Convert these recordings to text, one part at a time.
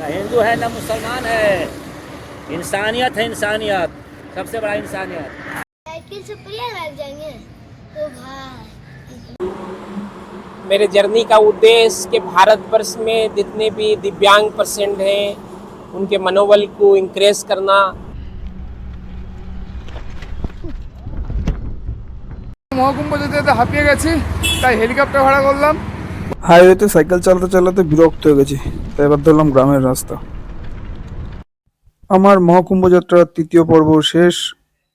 ना हिंदू है ना मुसलमान है। इंसानियत है, इंसानियत सबसे बड़ा इंसानियत। साइकिल से प्रयागराज जाएंगे तो भाई मेरे जर्नी का उद्देश्य कि भारतवर्ष में जितने भी दिव्यांग पेशेंट हैं उनके मनोबल को इंक्रेज करना। মহাকুম্ভ যেতে যেতে হাঁপিয়ে গেছি, তাই হেলিকপ্টার ভাড়া করলাম। হাইওয়েতে সাইকেল চালাতে চালাতে বিরক্ত হয়ে গেছি, তাই এবার ধরলাম গ্রামের রাস্তা। আমার মহাকুম্ভ যাত্রার তৃতীয় পর্ব শেষ।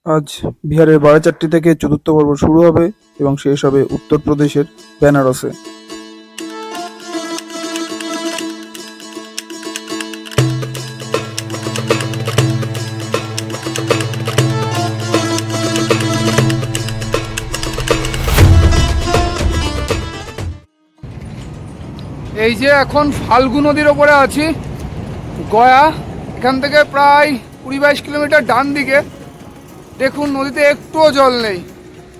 আজ বিহারের বারাচাট্টি থেকে চতুর্থ পর্ব শুরু হবে এবং শেষ হবে উত্তরপ্রদেশের বেনারসে। এই যে এখন ফাল্গু নদীর ওপরে আছি, গয়া। এখান থেকে প্রায় 20-22 কিলোমিটার ডান দিকে। দেখুন নদীতে একটুও জল নেই।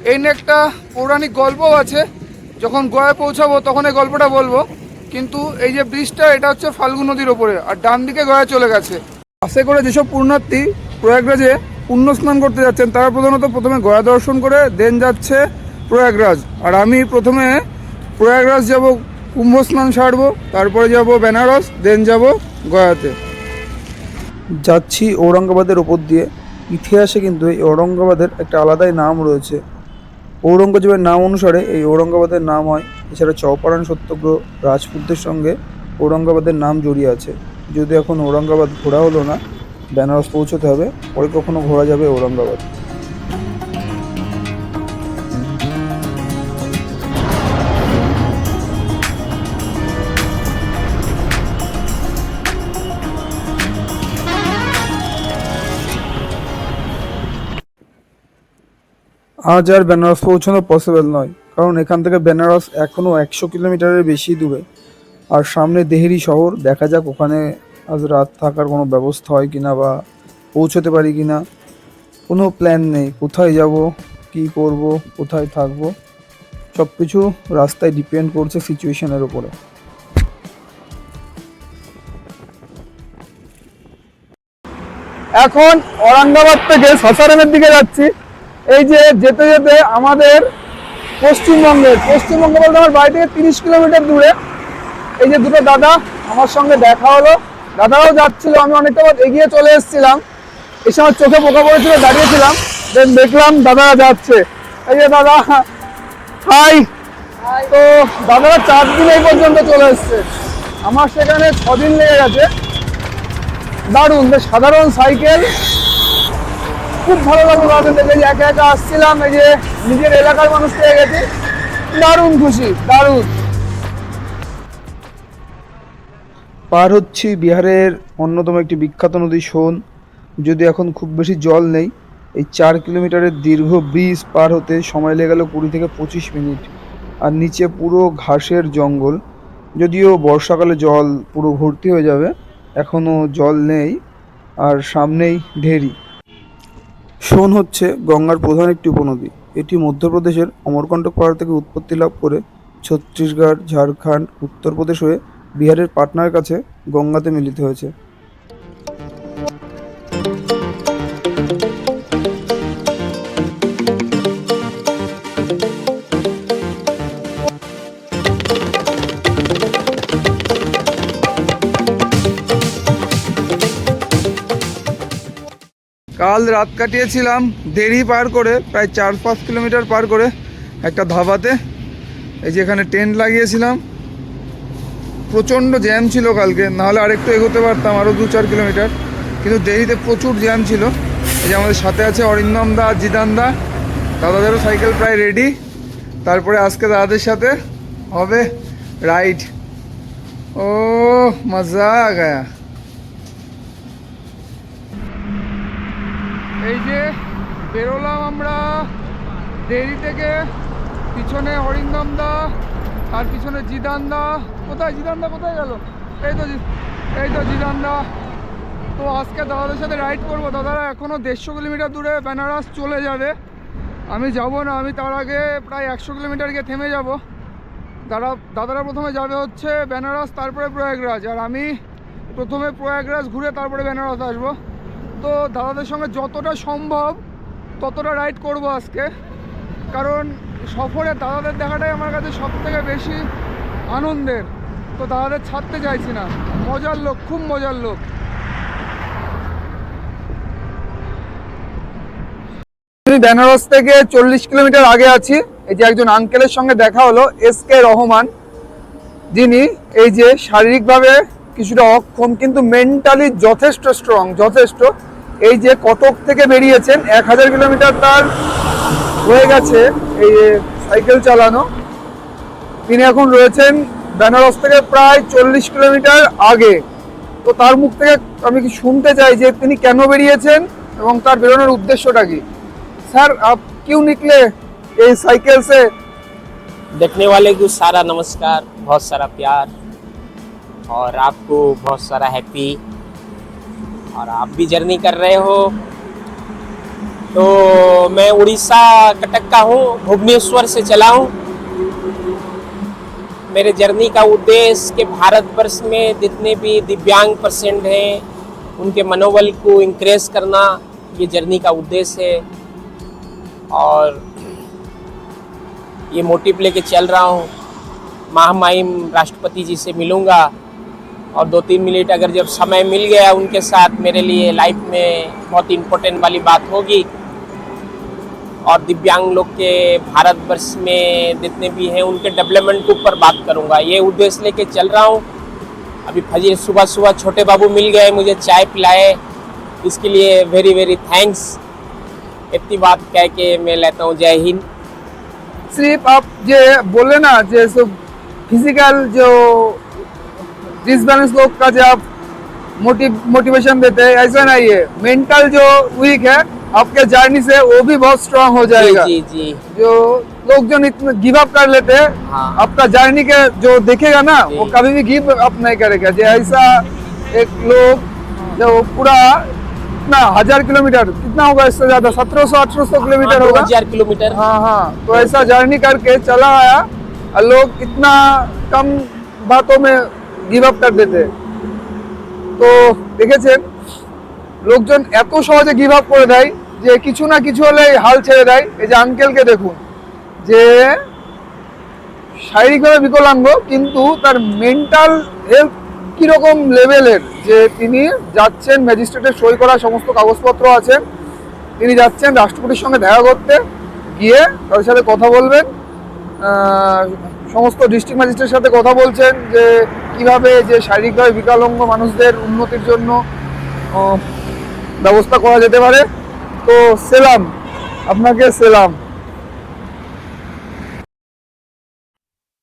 এই নিয়ে একটা পৌরাণিক গল্পও আছে, যখন গয়ায় পৌঁছাবো তখন এই গল্পটা বলবো। কিন্তু এই যে ব্রিজটা, এটা হচ্ছে ফাল্গু নদীর ওপরে, আর ডান দিকে গয়া চলে গেছে। বাসে করে যেসব পুণ্যার্থী প্রয়াগরাজে পুণ্য স্নান করতে যাচ্ছেন, তারা প্রধানত প্রথমে গয়া দর্শন করে দেন যাচ্ছে প্রয়াগরাজ। আর আমি প্রথমে প্রয়াগরাজ যাব, কুম্ভ স্নান সারবো, তারপরে যাব বেনারস, দেন যাব গয়াতে। যাচ্ছি ঔরঙ্গাবাদের ওপর দিয়ে। ইতিহাসে কিন্তু এই ঔরঙ্গাবাদের একটা আলাদাই নাম রয়েছে। ঔরঙ্গজেবের নাম অনুসারে এই ঔরঙ্গাবাদের নাম হয়। এছাড়া চৌপারণ সত্যাগ্রহ, রাজপুতদের সঙ্গে ঔরঙ্গাবাদের নাম জড়িয়ে আছে। যদি এখন ঔরঙ্গাবাদ ঘোরা হলো না, বেনারস পৌঁছতে হবে, পরে কখনো ঘোরা যাবে ঔরঙ্গাবাদ। আজ আর বেনারস পৌঁছানো পসিবল নয়, কারণ এখান থেকে বেনারস এখনও 100 কিলোমিটারের বেশি দূরে। আর সামনে দেহেরি শহর, দেখা যাক ওখানে আজ রাত থাকার কোনো ব্যবস্থা হয় কিনা বা পৌঁছতে পারি কিনা। কোনো প্ল্যান নেই, কোথায় যাব, কি করব, কোথায় থাকবো, সব কিছু রাস্তায় ডিপেন্ড করছে সিচুয়েশনের উপরে। এখন ঔরঙ্গাবাদ থেকে সাসারামের দিকে যাচ্ছি। এই যে যেতে যেতে আমাদের পশ্চিমবঙ্গ বলতে আমার বাড়ি থেকে 30 কিলোমিটার দূরে এই যে দুটো দাদা আমার সঙ্গে দেখা হলো। দাদারাও যাচ্ছিল, আমি অনেকটা এগিয়ে চলে এসেছিলাম। এসে আমার চোখে পোকা পড়েছিল, দাঁড়িয়েছিলাম, দেন দেখলাম দাদারা যাচ্ছে। এই যে দাদা, হাই। তো দাদারা 4 দিন এই পর্যন্ত চলে এসছে, আমার সেখানে 6 দিন লেগে গেছে। দারুণ, সাধারণ সাইকেল, খুব ভালো লাগলো দাদা দেখে। যে একা একা আসছিলাম, এই যে নিজের এলাকার মানুষ পেয়ে গেছি, দারুণ খুশি, দারুণ। পার হচ্ছি বিহারের অন্যতম একটি বিখ্যাত নদী সোন। যদি এখন খুব বেশি জল নেই, এই 4 কিলোমিটারের দীর্ঘ ব্রিজ পার হতে সময় লেগে গেল 20 থেকে 25 মিনিট। আর নিচে পুরো ঘাসের জঙ্গল। যদিও বর্ষাকালে জল পুরো ভর্তি হয়ে যাবে, এখনও জল নেই। আর সামনেই ঢেরি। সোন হচ্ছে গঙ্গার প্রধান একটি উপনদী। এটি মধ্যপ্রদেশের অমরকণ্টক পাহাড় থেকে উৎপত্তি লাভ করে ছত্তিশগড়, ঝাড়খণ্ড, উত্তরপ্রদেশ হয়ে বিহারের পাটনার কাছে গঙ্গাতে মিলিত হয়েছে। কাল রাত কাটিয়েছিলাম দেরি পার করে, প্রায় 4-5 কিলোমিটার পার করে একটা ধাবাতে। এই যে এখানে টেন্ট লাগিয়েছিলাম। প্রচণ্ড জ্যাম ছিল কালকে, নাহলে আরেকটু এগোতে পারতাম, আরও 2-4 কিলোমিটার, কিন্তু দেরিতে প্রচুর জ্যাম ছিল। এই যে আমাদের সাথে আছে অরিন্দম দা, জিদান দা, দাদাদেরও সাইকেল প্রায় রেডি। তারপরে আজকে দাদাদের সাথে হবে রাইড। ও মজা আ গায়া। এই যে বেরোলাম আমরা দেরি থেকে, পিছনে অরিন্দম দা, আর পিছনে জিদান দা। কোথায় জিদান দা, কোথায় গেল? এই তো জিদান দা। তো আজকে দাদাদের সাথে রাইড করবো। দাদারা এখনও 150 কিলোমিটার দূরে বেনারস চলে যাবে। আমি যাব না, আমি তার আগে প্রায় 100 কিলোমিটার গিয়ে থেমে যাব। দাদারা প্রথমে যাবে হচ্ছে বেনারস, তারপরে প্রয়াগরাজ, আর আমি প্রথমে প্রয়াগরাজ ঘুরে তারপরে বেনারস আসবো। তো দাদাদের সঙ্গে যতটা সম্ভব ততটা রাইড করব আজকে, কারণ সফরে দাদাদের দেখাটাই আমার কাছে সবথেকে বেশি আনন্দের। তো দাদাদের ছাড়তে চাইছি না, মজার লোক, খুব মজার লোক। আমি বেনারস থেকে 40 কিলোমিটার আগে আছি। এই যে একজন আঙ্কেলের সঙ্গে দেখা হলো, SK রহমান, যিনি এই যে শারীরিকভাবে কিছুটা অক্ষম কিন্তু মেন্টালি যথেষ্ট স্ট্রং, যথেষ্ট। এই যে কটক থেকে বেরিয়েছেন, 1000 কিলোমিটার তার হয়ে গেছে এই সাইকেল চালানো। তিনি এখন রয়েছেন বেনারস থেকে প্রায় 40 কিলোমিটার আগে। তো তার মুখ থেকে আমি কি শুনতে চাই যে তিনি কেন বেরিয়েছেন এবং তার বেরোনোর উদ্দেশ্যটা কি। सर आप क्यों निकले ये साइकिल से? देखने वाले को सारा नमस्कार, बहुत सारा प्यार और आपको बहुत सारा हैप्पी। और आप भी जर्नी कर रहे हो। तो मैं उड़ीसा कटक का हूँ, भुवनेश्वर से चला हूँ। मेरे जर्नी का उद्देश्य कि भारतवर्ष में जितने भी दिव्यांग पेशेंट हैं उनके मनोबल को इंक्रेज करना, ये जर्नी का उद्देश्य है। और ये मोटिव लेके चल रहा हूँ। महामहिम राष्ट्रपति जी से मिलूँगा और 2-3 मिनट अगर जब समय मिल गया उनके साथ, मेरे लिए लाइफ में बहुत इम्पोर्टेंट वाली बात होगी। और दिव्यांग लोग के भारतवर्ष में जितने भी हैं उनके डेवलपमेंट के ऊपर बात करूँगा, ये उद्देश्य लेके चल रहा हूँ। अभी फजीर सुबह छोटे बाबू मिल गए, मुझे चाय पिलाए, इसके लिए वेरी वेरी थैंक्स। इतनी बात कह के मैं लेता हूँ, जय हिंद। सिर्फ आप ये बोले ना जैसे फिजिकल जो डिसबैलेंस लोग का जो आप मोटिवेशन देते हैं, ऐसा नहीं है। मेंटल जो वीक है आपके जर्नी से वो भी बहुत स्ट्रांग हो जाएगा। जी जी। जो लोग जो इतना गिव अप कर लेते हैं, हाँ। आपका जर्नी के जो देखेगा ना वो कभी भी गिव अप नहीं करेगा। जो ऐसा एक लोग जो पूरा कितना 1000 किलोमीटर, कितना होगा इससे ज्यादा, 1700-1800 किलोमीटर होगा, 2000 किलोमीटर। हाँ हाँ। तो ऐसा जर्नी करके चला आया और लोग इतना कम बातों में गिव अप कर देते। তো দেখেছেন লোকজন এত সহজে গিভ আপ করে দেয় যে কিছু না কিছু হলে হাল ছেড়ে দেয়। এই যে আঙ্কেলকে দেখুন, যে শারীরিকভাবে বিকলাঙ্গ কিন্তু তার মেন্টাল হেলথ কিরকম লেভেলের, যে তিনি যাচ্ছেন, ম্যাজিস্ট্রেটের সই করা সমস্ত কাগজপত্র আছে, তিনি যাচ্ছেন রাষ্ট্রপতির সঙ্গে দেখা করতে, গিয়ে তাদের সাথে কথা বলবেন, সমস্ত ডিস্ট্রিক্ট ম্যাজিস্ট্রেটের সাথে কথা বলছেন যে কিভাবে যে শারীরিকভাবে বিকলাঙ্গ মানুষদের উন্নতির জন্য ব্যবস্থা করা যেতে পারে। তো সেলাম আপনাকে, সেলাম।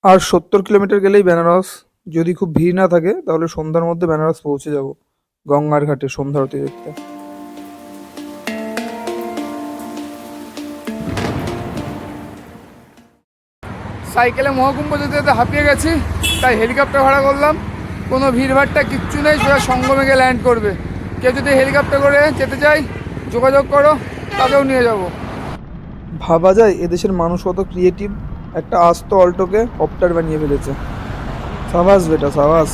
আর 70 কিলোমিটার গেলেই বেনারস। যদি খুব ভিড় না থাকে তাহলে সন্ধ্যার মধ্যে বেনারস পৌঁছে যাব গঙ্গার ঘাটে সন্ধ্যা আরতি দেখতে। সাইকেলে মহাকুম্ভ যেতে যেতে হাঁপিয়ে গেছি, তাই হেলিকপ্টার ভাড়া করলাম। কোনো ভিড়ভাড়টা কিচ্ছু নেই, সোজা সঙ্গমে গিয়ে ল্যান্ড করবে। কেউ যদি হেলিকপ্টার করে যেতে চাই যোগাযোগ করো, তাকেও নিয়ে যাব। ভাবা যায় এদেশের মানুষ কত ক্রিয়েটিভ, একটা আস্ত অল্টোকে কপ্টার বানিয়ে ফেলেছে। সাবাস বেটা সাবাস।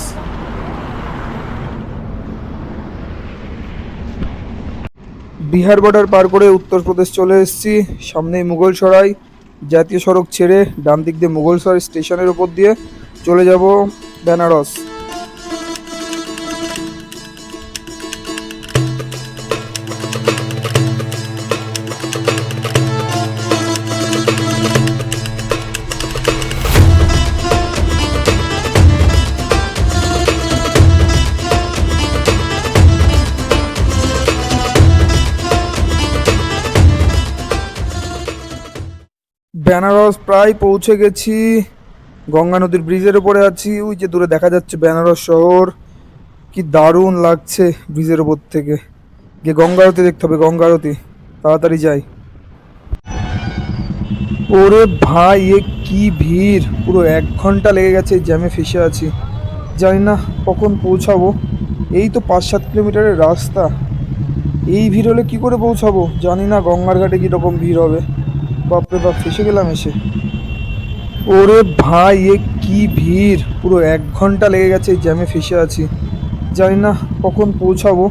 বিহার বর্ডার পার করে উত্তরপ্রদেশ চলে এসেছি। সামনেই মুঘলসরাই। জাতীয় সড়ক ছেড়ে ডান দিক দিয়ে মুঘলসরাই স্টেশনের উপর দিয়ে চলে যাব বেনারস। বেনারস প্রায় পৌঁছে গেছি। গঙ্গা নদীর ব্রিজের উপরে আছি। ওই যে দূরে দেখা যাচ্ছে বেনারস শহর, কি দারুণ লাগছে ব্রিজের উপর থেকে। গিয়ে গঙ্গা আরতি দেখতে হবে, গঙ্গা আরতি। তাড়াতাড়ি যাই। ওরে ভাই এ কি ভিড়, পুরো 1 ঘন্টা লেগে গেছে, জ্যামে ফেসে আছি। জানি না কখন পৌঁছাবো। এই তো 5-7 কিলোমিটারের রাস্তা, এই ভিড় হলে কি করে পৌঁছাবো জানি না। গঙ্গার ঘাটে কীরকম ভিড় হবে, বাপরে বাপ, ফেসে গেলাম এসে। ওরে ভাই এ কি ভিড়, পুরো 1 ঘন্টা লেগে গেছে, জ্যামে ফেসে আছি। জানি না কখন পৌঁছাবো।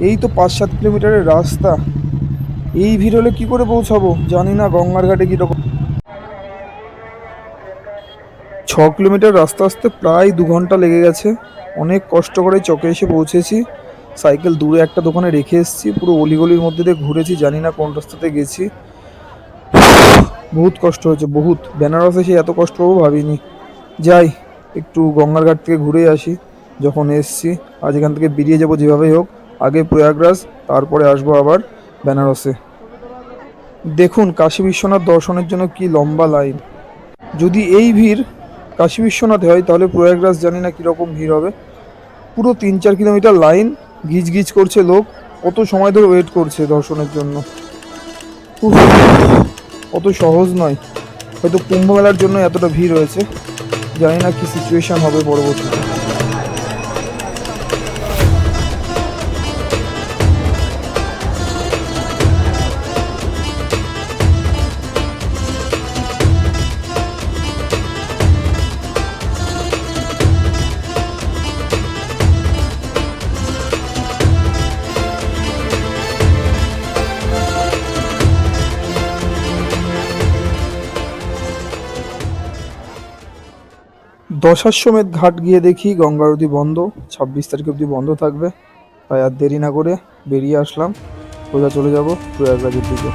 এই তো 5-7 কিলোমিটারের রাস্তা, এই ভিড় হলে কী করে পৌঁছাবো জানি না। গঙ্গার ঘাটে কীরকম 6 কিলোমিটার রাস্তা আসতে প্রায় 2 ঘন্টা লেগে গেছে। অনেক কষ্ট করে চকে এসে পৌঁছেছি। সাইকেল দূরে একটা দোকানে রেখে এসেছি, পুরো অলিগলির মধ্যে দিয়ে ঘুরেছি, জানি না কোন রাস্তাতে গেছি। বহুত কষ্ট হয়েছে, বহুত। বেনারস এসে এত কষ্ট পাবো ভাবিনি। যাই, একটু গঙ্গার ঘাট থেকে ঘুরে আসি যখন এসছি। আজ এখান থেকে বেরিয়ে যাব যেভাবেই হোক, আগে প্রয়াগরাজ, তারপরে আসবো আবার বেনারসে। দেখুন কাশী বিশ্বনাথ দর্শনের জন্য কি লম্বা লাইন। যদি এই ভিড় কাশী বিশ্বনাথে হয় তাহলে প্রয়াগরাজ জানি না কীরকম ভিড় হবে। পুরো 3-4 কিলোমিটার লাইন, গিজ গিজ করছে লোক, কত সময় ধরে ওয়েট করছে দর্শনের জন্য। উফ, অত সহজ নয়। হয়তো কুম্ভ মেলার জন্য এতটা ভিড় হয়েছে, জানি না কি সিচুয়েশন হবে পরবর্তীতে। দশাশ্বমেধ ঘাট গিয়ে দেখি গঙ্গা আরতি বন্ধ, 26 তারিখ অবধি বন্ধ থাকবে। তাই আর দেরি না করে বেরিয়ে আসলাম, সোজা চলে যাব প্রয়াগরাজের দিকে।